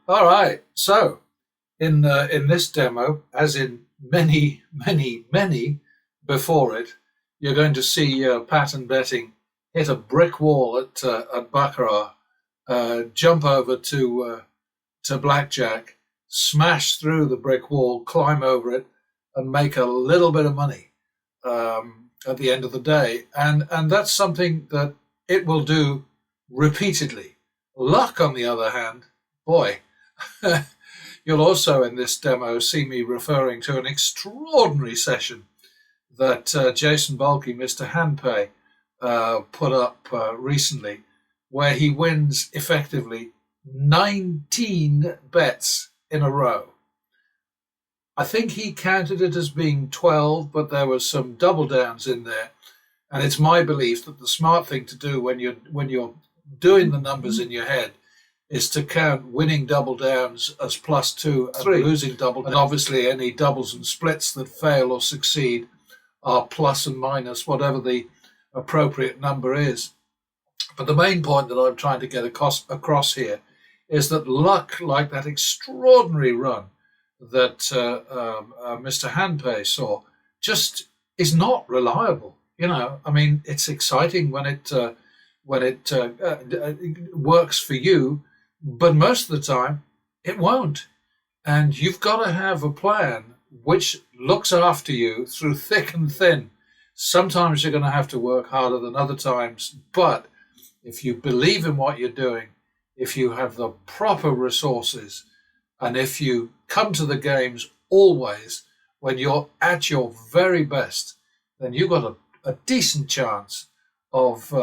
All right. So in this demo, as in many before it, you're going to see pattern betting hit a brick wall at baccarat, jump over to blackjack, smash through the brick wall, climb over it, and make a little bit of money at the end of the day. And that's something that it will do repeatedly. Luck, on the other hand, boy, you'll also in this demo see me referring to an extraordinary session that Jason Bulkey, Mr. Handpay, put up recently, where he wins effectively 19 bets in a row. I think he counted it as being 12, but there was some double downs in there. And it's my belief that the smart thing to do when you're doing the numbers in your head is to count winning double downs as +2 and losing double downs. And obviously any doubles and splits that fail or succeed are plus and minus, whatever the appropriate number is. But the main point that I'm trying to get across here is that luck, like that extraordinary run that Mr. Handpay saw, just is not reliable. I mean, it's exciting when it works for you, but most of the time it won't. And you've got to have a plan which looks after you through thick and thin. Sometimes you're going to have to work harder than other times, but if you believe in what you're doing, if you have the proper resources, and if you come to the games always when you're at your very best, then you've got a decent chance of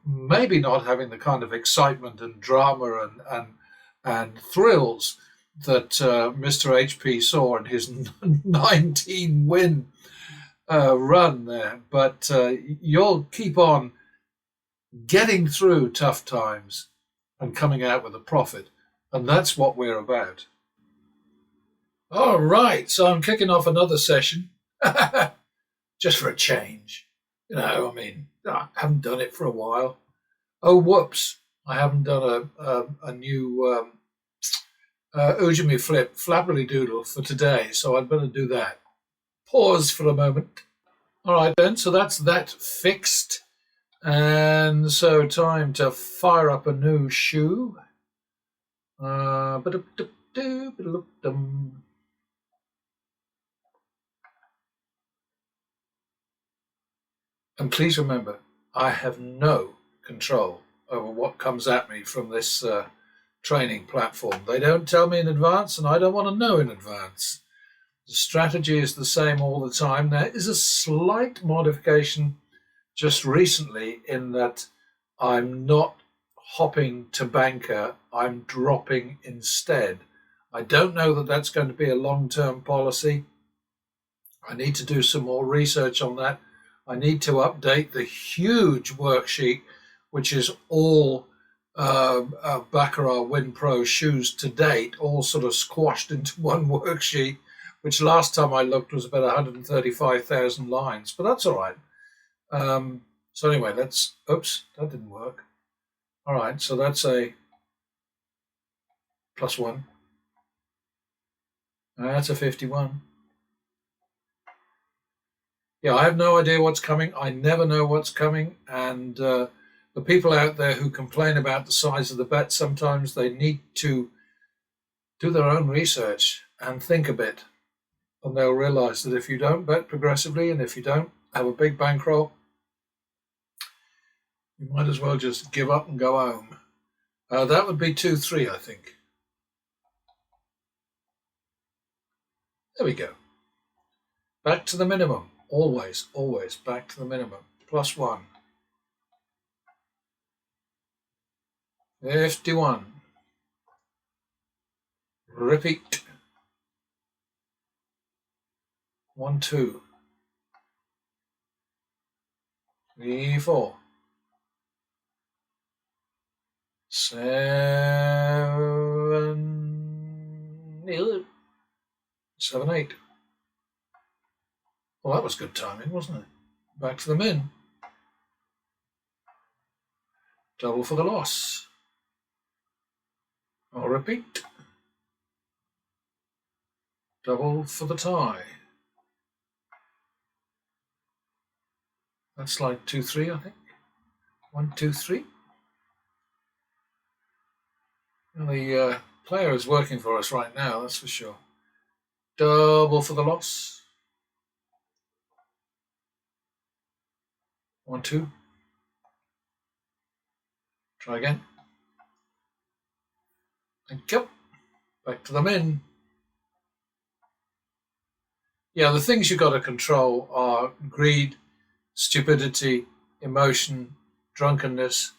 maybe not having the kind of excitement and drama and thrills that Mr. HP saw in his 19 win run there, but you'll keep on getting through tough times and coming out with a profit, and that's what we're about. All right, so I'm kicking off another session just for a change. I mean, I haven't done it for a while. Oh, whoops, I haven't done a new Ujimi flip, Flapperly Doodle for today, so I'd better do that. Pause for a moment. All right then, so that's that fixed. And so time to fire up a new shoe. And please remember, I have no control over what comes at me from this training platform. They don't tell me in advance, and I don't want to know in advance. The strategy is the same all the time. There is a slight modification just recently in that I'm not hopping to banker, I'm dropping instead. I don't know that that's going to be a long-term policy. I need to do some more research on that. I need to update the huge worksheet, which is all Baccarat Win Pro shoes to date, all sort of squashed into one worksheet, which last time I looked was about 135,000 lines, but that's all right. So anyway, oops, that didn't work. All right, so that's a +1. That's a 51. Yeah, I have no idea what's coming. I never know what's coming. And the people out there who complain about the size of the bet, sometimes they need to do their own research and think a bit. And they'll realize that if you don't bet progressively and if you don't have a big bankroll, you might as well just give up and go home. That would be 2-3, I think. There we go. Back to the minimum. Always back to the minimum. +1. 51. Repeat. 1, 2. 3, 4. 7, 8. Well, that was good timing, wasn't it? Back to the min. Double for the loss. I'll repeat. Double for the tie. That's like 2-3, I think. 1, 2, 3. Well, the player is working for us right now, that's for sure. Double for the loss. 1, 2. Try again. Thank you. Back to the min. Yeah, the things you've got to control are greed, stupidity, emotion, drunkenness.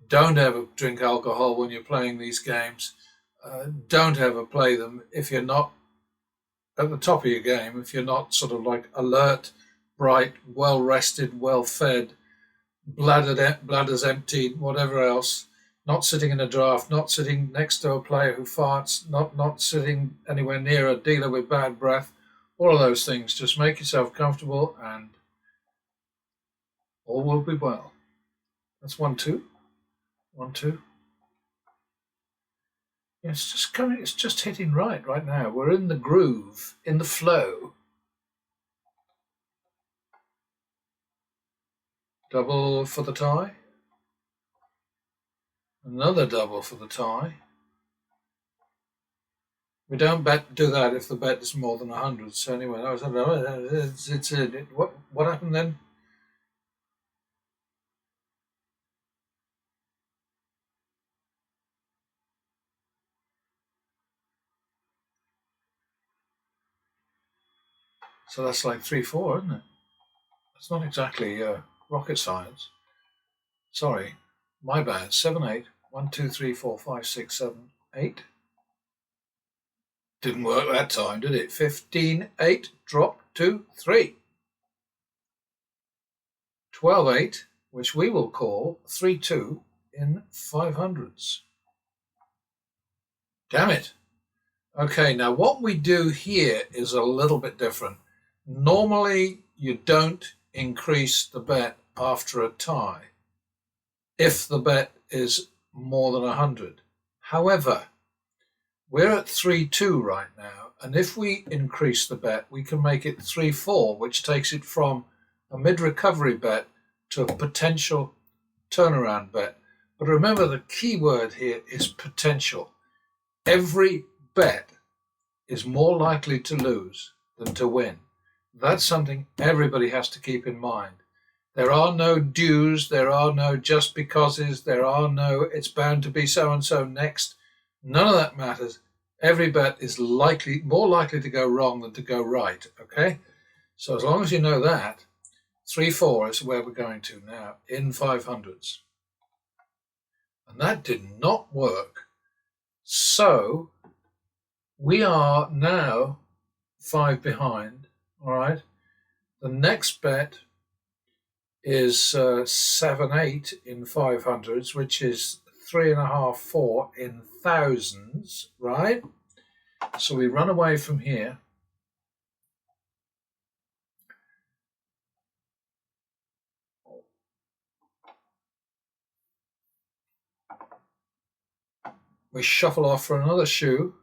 Don't ever drink alcohol when you're playing these games. Don't ever play them if you're not at the top of your game, if you're not sort of like alert, bright, well rested, well fed, bladders emptied, whatever else. Not sitting in a draft, not sitting next to a player who farts, not sitting anywhere near a dealer with bad breath. All of those things. Just make yourself comfortable and all will be well. That's 1, 2. 1, 2. Yeah, it's just coming. It's just hitting right now. We're in the groove, in the flow. Double for the tie. Another double for the tie. We don't do that if the bet is more than 100. So anyway, what happened then? So that's like 3-4, isn't it? It's not exactly rocket science. Sorry, my bad. 7-8. 1, 2, 3, 4, 5, 6, 7, 8. Didn't work that time, did it? 15-8. Drop 2, 3. 12-8, which we will call 3-2 in 500s. Damn it. Okay, now what we do here is a little bit different. Normally, you don't increase the bet after a tie if the bet is more than 100. However, we're at 3-2 right now, and if we increase the bet, we can make it 3-4, which takes it from a mid-recovery bet to a potential turnaround bet. But remember, the key word here is potential. Every bet is more likely to lose than to win. That's something everybody has to keep in mind. There are no dues, there are no just becauses, there are no it's bound to be so-and-so next. None of that matters. Every bet is more likely to go wrong than to go right, okay? So as long as you know that, 3-4 is where we're going to now, in 500s. And that did not work. So we are now 5 behind, all right? The next bet is 7-8 in 500s, which is 3.5, 4 in thousands, right? So we run away from here. We shuffle off for another shoe.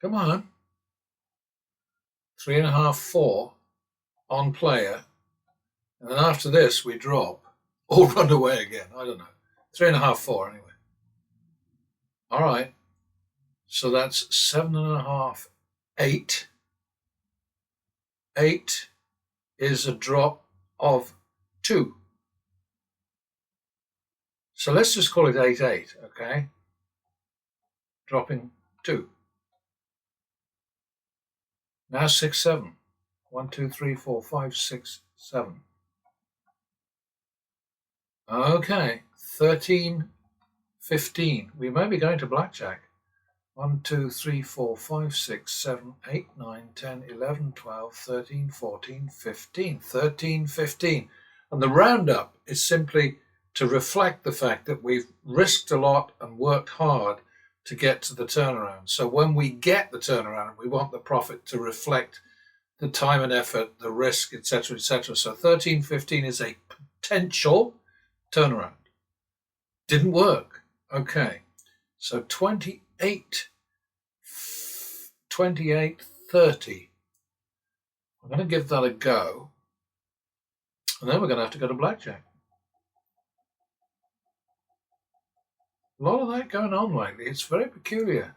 Come on. 3.5, 4 on player. And then after this, we drop or run away again. I don't know. 3.5, 4 anyway. All right. So that's 7.5, 8. 8 is a drop of 2. So let's just call it 8-8, okay? Dropping 2. Now 6-7. 1, 2, 3, 4, 5, 6, 7. Okay, 13, 15. We may be going to blackjack. 1, 2, 3, 4, 5, 6, 7, 8, 9, 10, 11, 12, 13, 14, 15. 13, 15. And the roundup is simply to reflect the fact that we've risked a lot and worked hard to get to the turnaround. So when we get the turnaround, we want the profit to reflect the time and effort, the risk, etc., etc. So 13, 15 is a potential turnaround. Didn't work. Okay, so 28, 30. I'm going to give that a go. And then we're going to have to go to blackjack. A lot of that going on lately. It's very peculiar.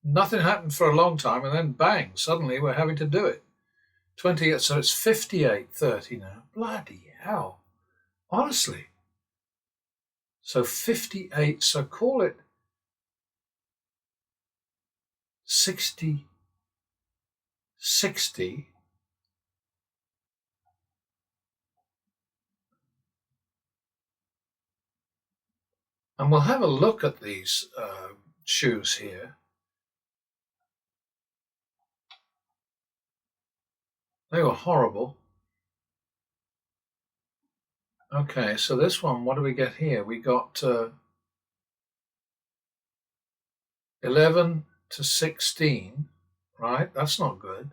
Nothing happened for a long time, and then bang, suddenly we're having to do it. 28, so it's 58-30 now. Bloody hell. Honestly. So 58, so call it 60, 60. And we'll have a look at these shoes here. They were horrible. Okay, so this one, what do we get here? We got 11 to 16, right? That's not good.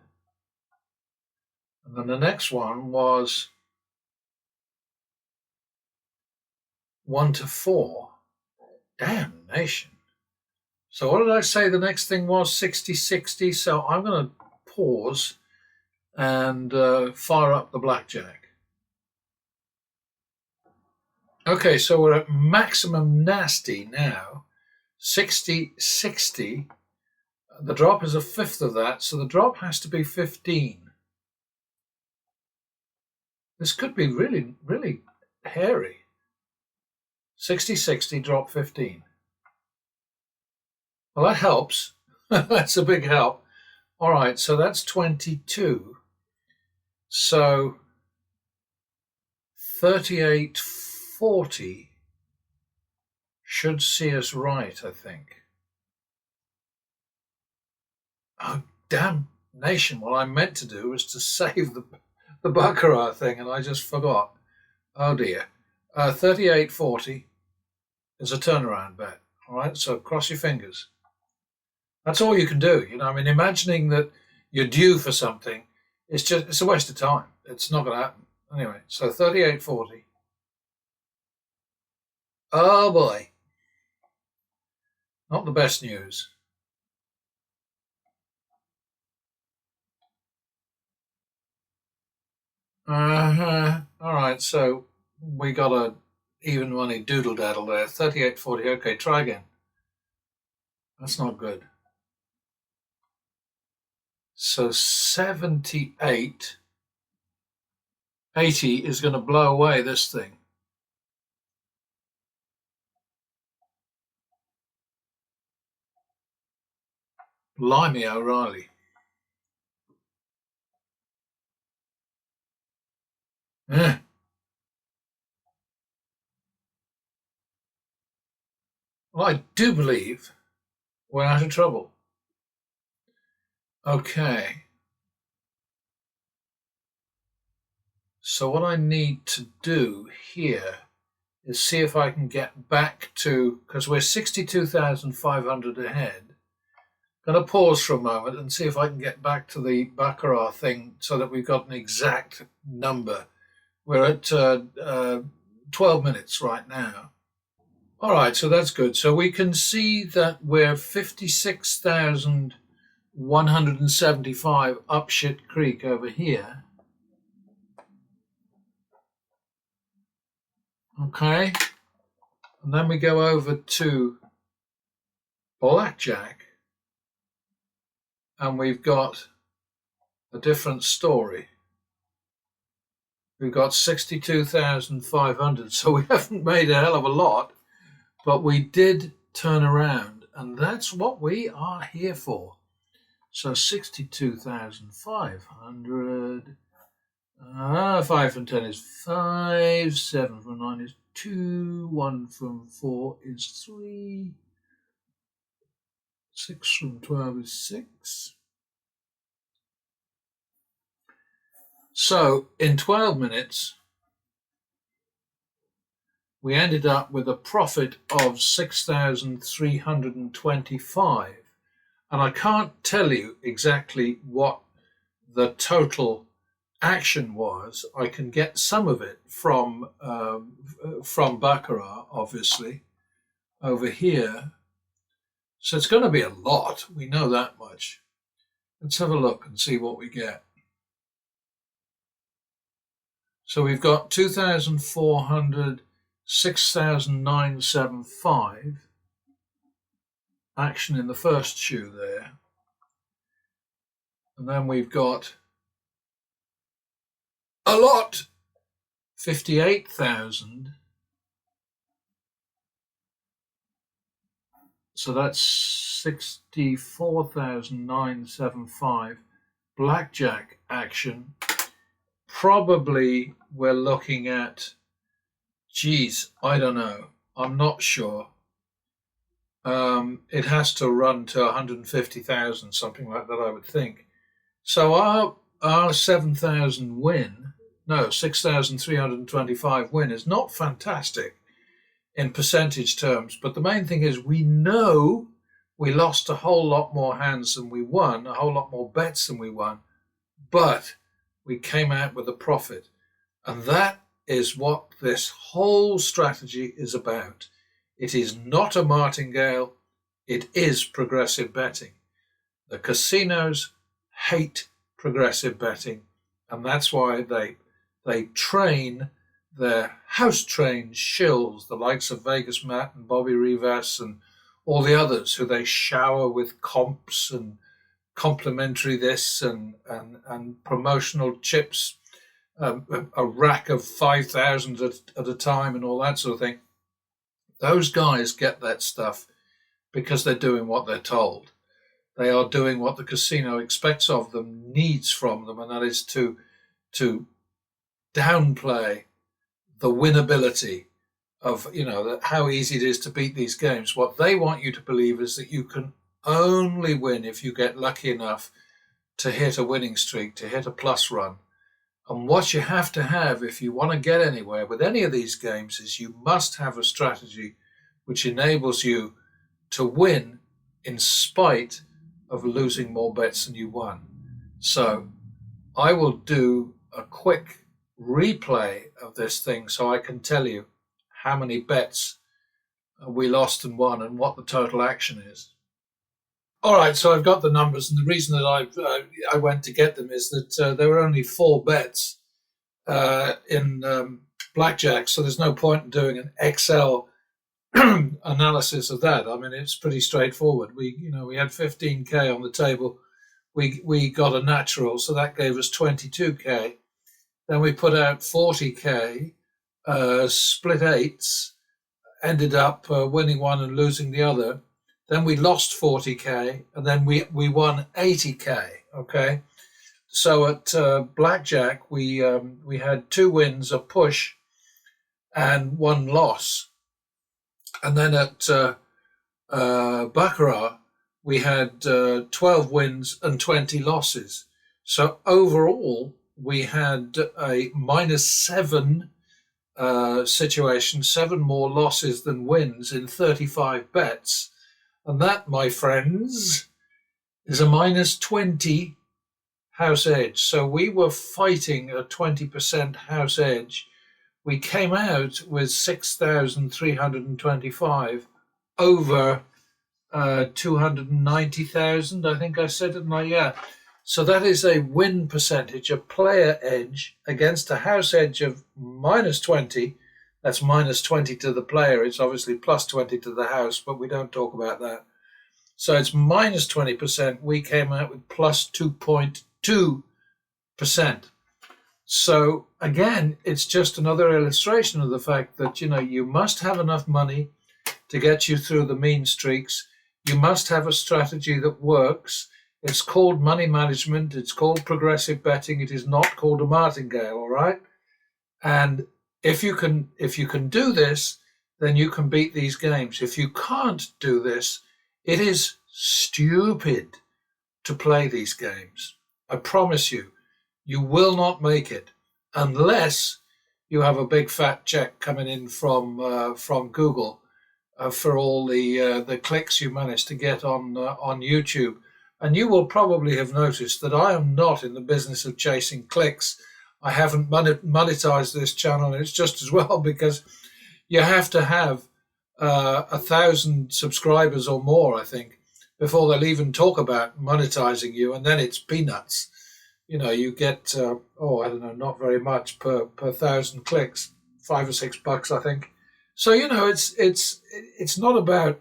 And then the next one was 1 to 4. Damnation. So what did I say the next thing was? 60-60. So I'm going to pause and fire up the blackjack. Okay, so we're at maximum nasty now. 60-60. The drop is a fifth of that, so the drop has to be 15. This could be really, really hairy. 60-60, drop 15. Well, that helps. That's a big help. All right, so that's 22. So 38-40 should see us right, I think. Oh, damnation. What I meant to do was to save the baccarat thing, and I just forgot. Oh, dear. 38-40 is a turnaround bet. All right, so cross your fingers. That's all you can do. You know, I mean, imagining that you're due for something, it's a waste of time. It's not going to happen. Anyway, so 38-40. Oh, boy. Not the best news. All right, so we got a even money doodle daddle there. 38-40. Okay, try again. That's not good. So 78, 80 is going to blow away this thing. Blimey O'Reilly. Well, I do believe we're out of trouble. Okay. So what I need to do here is see if I can get back to, because we're 62,500 ahead. Going to pause for a moment and see if I can get back to the baccarat thing so that we've got an exact number. We're at 12 minutes right now. All right, so that's good. So we can see that we're 56,175 up Shit Creek over here. Okay, and then we go over to blackjack, and we've got a different story. We've got 62,500, so we haven't made a hell of a lot, but we did turn around, and that's what we are here for. So 62,500. 5 from 10 is 5, 7 from 9 is 2, 1 from 4 is 3, 6 from 12 is 6. So in 12 minutes, we ended up with a profit of 6,325. And I can't tell you exactly what the total action was, I can get some of it from baccarat, obviously, over here. So it's going to be a lot. We know that much. Let's have a look and see what we get. So we've got 2,400, 6,975 action in the first shoe there. And then we've got a lot, 58,000. So that's 64,975 blackjack action. Probably we're looking at, geez, I don't know. I'm not sure. It has to run to 150,000, something like that, I would think. So our 7,000 win, no, 6,325 win is not fantastic in percentage terms. But the main thing is we know we lost a whole lot more hands than we won, a whole lot more bets than we won, but we came out with a profit. And that is what this whole strategy is about. It is not a martingale, it is progressive betting. The casinos hate progressive betting, and that's why they train their house-trained shills, the likes of Vegas Matt and Bobby Rivas and all the others, who they shower with comps and complimentary this and promotional chips, a rack of 5,000 at a time and all that sort of thing. Those guys get that stuff because they're doing what they're told. They are doing what the casino expects of them, needs from them, and that is to downplay the winnability of, how easy it is to beat these games. What they want you to believe is that you can only win if you get lucky enough to hit a winning streak, to hit a plus run. And what you have to have if you want to get anywhere with any of these games is you must have a strategy which enables you to win in spite of losing more bets than you won. So I will do a quick replay of this thing so I can tell you how many bets we lost and won and what the total action is. All right, so I've got the numbers, and the reason that I went to get them is that there were only 4 bets in blackjack, so there's no point in doing an Excel analysis of that. I mean, it's pretty straightforward. We had 15K on the table. We got a natural, so that gave us 22K. Then we put out 40K, split eights, ended up winning one and losing the other. Then we lost 40K, and then we won 80K. Okay, so at blackjack we had 2 wins, a push, and 1 loss, and then at baccarat we had 12 wins and 20 losses. So overall we had a -7 situation, 7 more losses than wins in 35 bets. And that, my friends, is a -20 house edge. So we were fighting a 20% house edge. We came out with 6,325 over 290,000, I think I said it. Yeah. So that is a win percentage, a player edge against a house edge of -20. That's -20 to the player. It's obviously +20 to the house, but we don't talk about that. So it's -20%. We came out with +2.2%. So again, it's just another illustration of the fact that, you must have enough money to get you through the mean streaks. You must have a strategy that works. It's called money management. It's called progressive betting. It is not called a martingale, all right? And if you can do this, then you can beat these games. If you can't do this, it is stupid to play these games. I promise you, you will not make it unless you have a big fat check coming in from Google for all the clicks you managed to get on YouTube. And you will probably have noticed that I am not in the business of chasing clicks. I haven't monetized this channel. It's just as well because you have to have 1,000 subscribers or more, I think, before they'll even talk about monetizing you. And then it's peanuts. You know, you get, I don't know, not very much per 1,000 clicks, $5 or $6, I think. So, you know, it's not about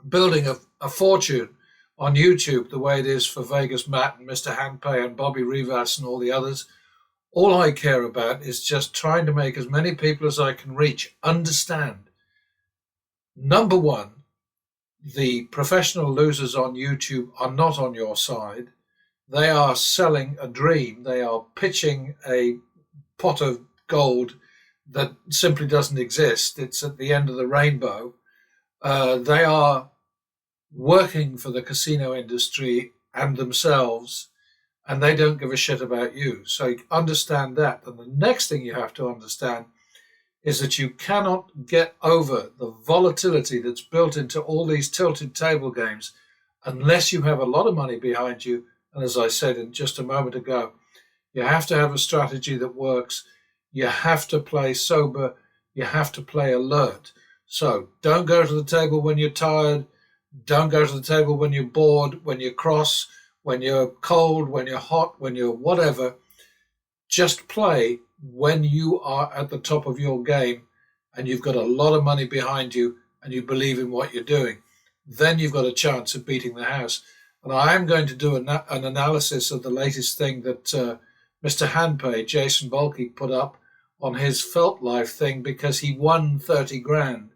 building a fortune on YouTube the way it is for Vegas Matt and Mr. Handpay and Bobby Rivas and all the others. All I care about is just trying to make as many people as I can reach understand. Number one, the professional losers on YouTube are not on your side. They are selling a dream. They are pitching a pot of gold that simply doesn't exist. It's at the end of the rainbow. They are working for the casino industry and themselves, and they don't give a shit about you. So you understand that. And the next thing you have to understand is that you cannot get over the volatility that's built into all these tilted table games unless you have a lot of money behind you. And as I said in just a moment ago, you have to have a strategy that works. You have to play sober. You have to play alert. So don't go to the table when you're tired. Don't go to the table when you're bored, when you're cross, when you're cold, when you're hot, when you're whatever. Just play when you are at the top of your game and you've got a lot of money behind you and you believe in what you're doing. Then you've got a chance of beating the house. And I am going to do an analysis of the latest thing that Mr. Handpay, Jason Balke, put up on his Felt Life thing because he won 30 grand.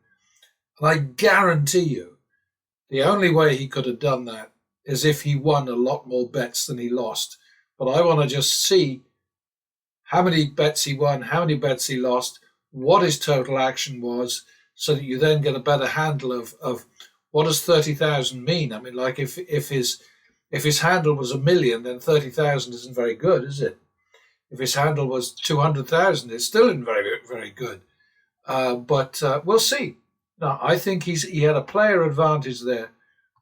And I guarantee you, the only way he could have done that is if he won a lot more bets than he lost. But I want to just see how many bets he won, how many bets he lost, what his total action was, so that you then get a better handle of what does 30,000 mean. I mean, like if his handle was 1 million, then 30,000 isn't very good, is it? If his handle was 200,000, it's still isn't very, very good. But we'll see. Now, I think he had a player advantage there,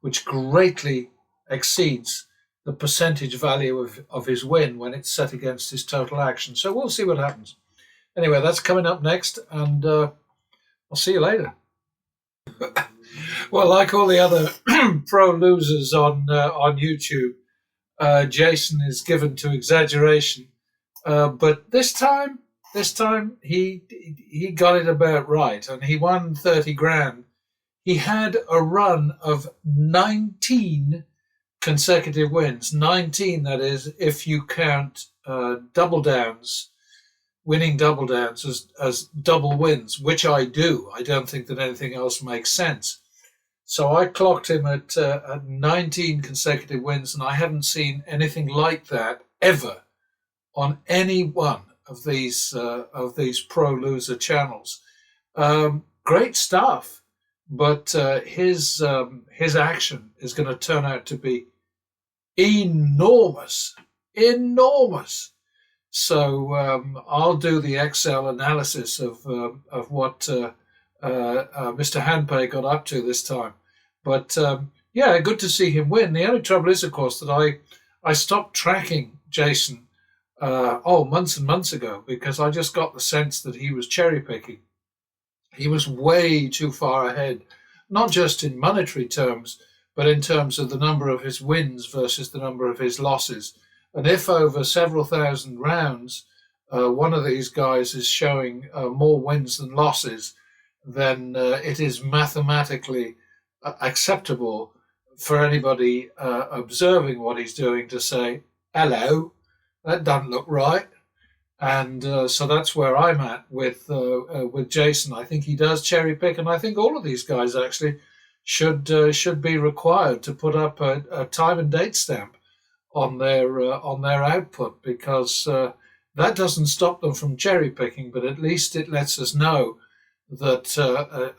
which greatly exceeds the percentage value of his win when it's set against his total action. So we'll see what happens. Anyway, that's coming up next, and I'll see you later. Well, like all the other pro losers on YouTube, Jason is given to exaggeration, but this time he got it about right, and he won 30 grand. He had a run of 19 consecutive wins. 19, that is, if you count double downs, winning double downs as double wins, which I do. I don't think that anything else makes sense. So I clocked him at 19 consecutive wins, and I haven't seen anything like that ever on any one of these pro loser channels. Great stuff, but his action is going to turn out to be enormous. So I'll do the Excel analysis of what Mr. Handpay got up to this time. But yeah, good to see him win. The only trouble is, of course, that I stopped tracking Jason months and months ago because I just got the sense that he was cherry picking. He was way too far ahead, not just in monetary terms, but in terms of the number of his wins versus the number of his losses. And if over several thousand rounds, one of these guys is showing more wins than losses, then it is mathematically acceptable for anybody observing what he's doing to say, hello, that doesn't look right. And so that's where I'm at with Jason. I think he does cherry pick, and I think all of these guys actually should be required to put up a time and date stamp on their output, because that doesn't stop them from cherry picking, but at least it lets us know that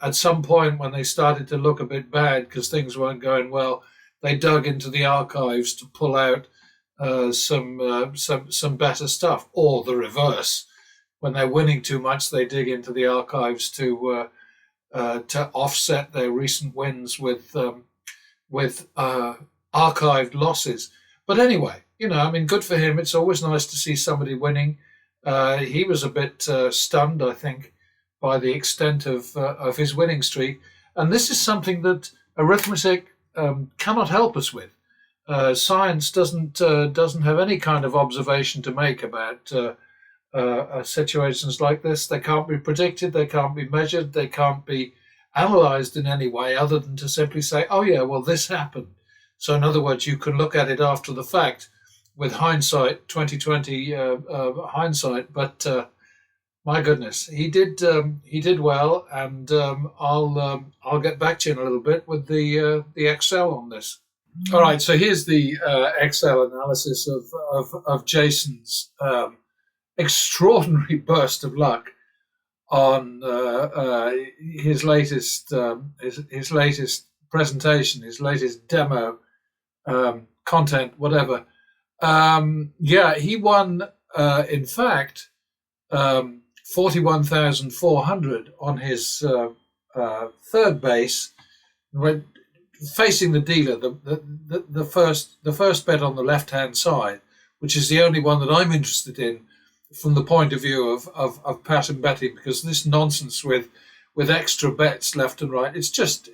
at some point when they started to look a bit bad because things weren't going well, they dug into the archives to pull out some better stuff, or the reverse. When they're winning too much, they dig into the archives to offset their recent wins with archived losses. But anyway, I mean, good for him. It's always nice to see somebody winning. He was a bit stunned, I think, by the extent of his winning streak. And this is something that arithmetic cannot help us with. Science doesn't have any kind of observation to make about situations like this. They can't be predicted, they can't be measured, they can't be analyzed in any way other than to simply say, oh yeah, well, this happened. So in other words, you can look at it after the fact with hindsight, 2020 hindsight. But my goodness, he did well, and I'll get back to you in a little bit with the Excel on this. All right, so here's the Excel analysis of Jason's extraordinary burst of luck on his latest presentation, his latest demo, content, whatever. He won, in fact, 41,400 on his third base, facing the dealer. The first bet on the left hand side, which is the only one that I'm interested in from the point of view of pattern betting, because this nonsense with extra bets left and right, it's just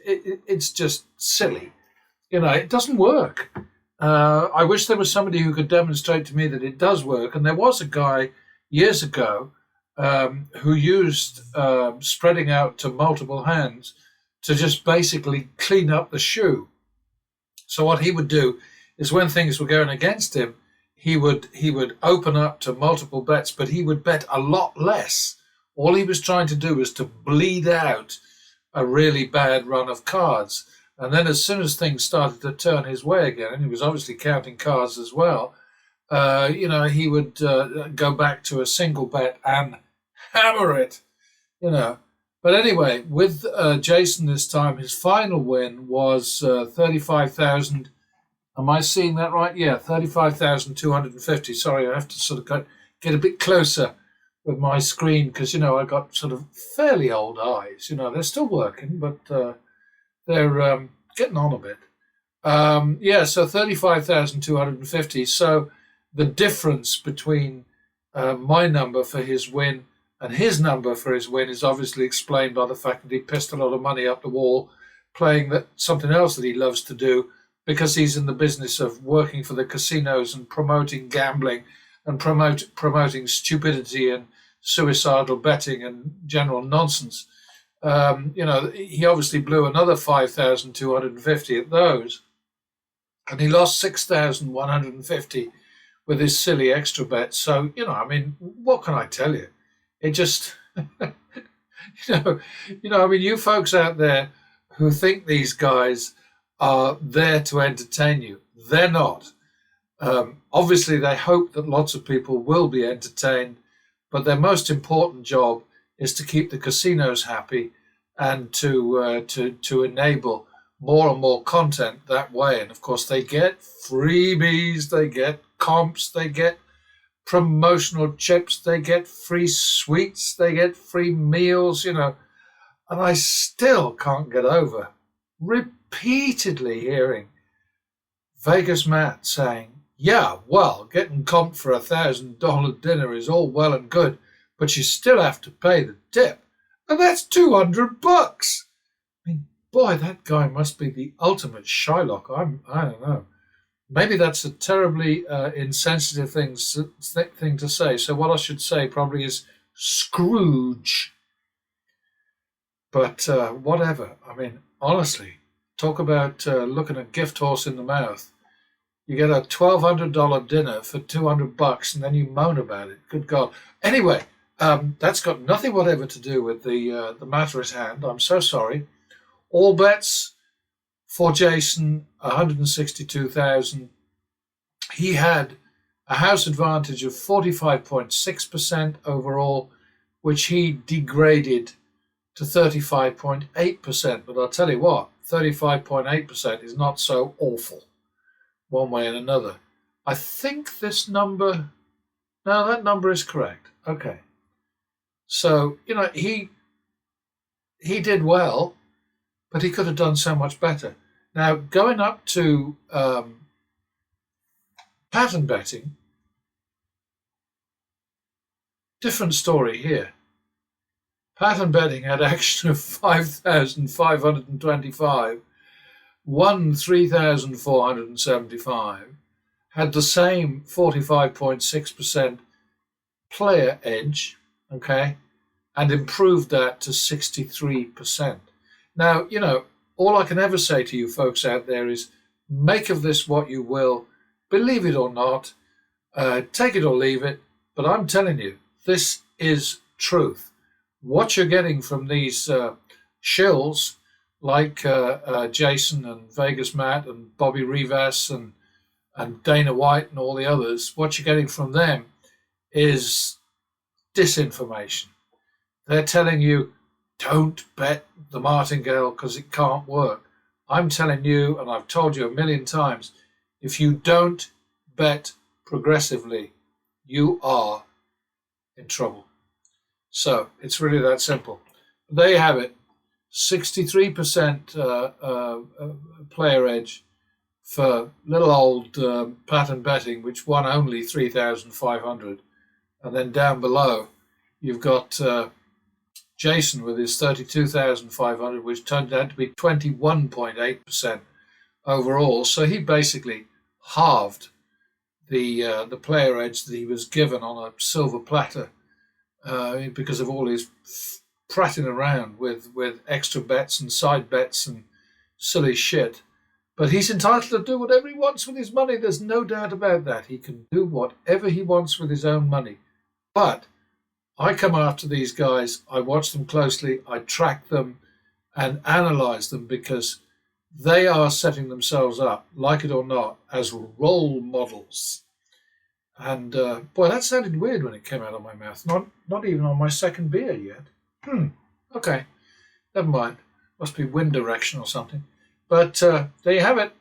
silly. It doesn't work. I wish there was somebody who could demonstrate to me that it does work. And there was a guy years ago who used spreading out to multiple hands to just basically clean up the shoe. So what he would do is, when things were going against him, he would open up to multiple bets, but he would bet a lot less. All he was trying to do was to bleed out a really bad run of cards. And then as soon as things started to turn his way again, and he was obviously counting cards as well, he would go back to a single bet and hammer it, But anyway, with Jason this time, his final win was 35,000. Am I seeing that right? Yeah, 35,250. Sorry, I have to sort of get a bit closer with my screen because, I got sort of fairly old eyes. They're still working, but they're getting on a bit. So 35,250. So the difference between my number for his win and his number for his win is obviously explained by the fact that he pissed a lot of money up the wall playing something else that he loves to do, because he's in the business of working for the casinos and promoting gambling and promoting stupidity and suicidal betting and general nonsense. He obviously blew another 5,250 at those, and he lost 6,150 with his silly extra bet. So, what can I tell you? It just, you folks out there who think these guys are there to entertain you, they're not. Obviously, they hope that lots of people will be entertained, but their most important job is to keep the casinos happy and to enable more and more content that way. And of course, they get freebies, they get comps, they get promotional chips, they get free sweets, they get free meals, and I still can't get over repeatedly hearing Vegas Matt saying, yeah, well, getting comped for $1,000 dinner is all well and good, but you still have to pay the tip. And that's $200. I mean, boy, that guy must be the ultimate Shylock. I don't know. Maybe that's a terribly insensitive thing to say. So what I should say probably is Scrooge. But whatever. I mean, honestly, talk about looking a gift horse in the mouth. You get a $1,200 dinner for $200, and then you moan about it. Good God. Anyway, that's got nothing whatever to do with the matter at hand. I'm so sorry. All bets for Jason, 162,000. He had a house advantage of 45.6% overall, which he degraded to 35.8%. But I'll tell you what, 35.8% is not so awful, one way and another. I think this number, no, that number is correct. Okay. So, he did well, but he could have done so much better. Now, going up to pattern betting, different story here. Pattern betting had action of 5,525, won 3,475, had the same 45.6% player edge, okay, and improved that to 63%. Now, all I can ever say to you folks out there is make of this what you will, believe it or not, take it or leave it, but I'm telling you, this is truth. What you're getting from these shills like Jason and Vegas Matt and Bobby Rivas and Dana White and all the others, what you're getting from them is disinformation. They're telling you, don't bet the martingale because it can't work. I'm telling you, and I've told you a million times, if you don't bet progressively, you are in trouble. So it's really that simple. There you have it. 63% player edge for little old pattern betting, which won only 3,500. And then down below, you've got Jason with his 32,500, which turned out to be 21.8% overall. So he basically halved the player edge that he was given on a silver platter because of all his prattling around with extra bets and side bets and silly shit. But he's entitled to do whatever he wants with his money. There's no doubt about that. He can do whatever he wants with his own money. But I come after these guys. I watch them closely. I track them and analyze them because they are setting themselves up, like it or not, as role models. And boy, that sounded weird when it came out of my mouth. Not even on my second beer yet. Okay, never mind. Must be wind direction or something. But there you have it.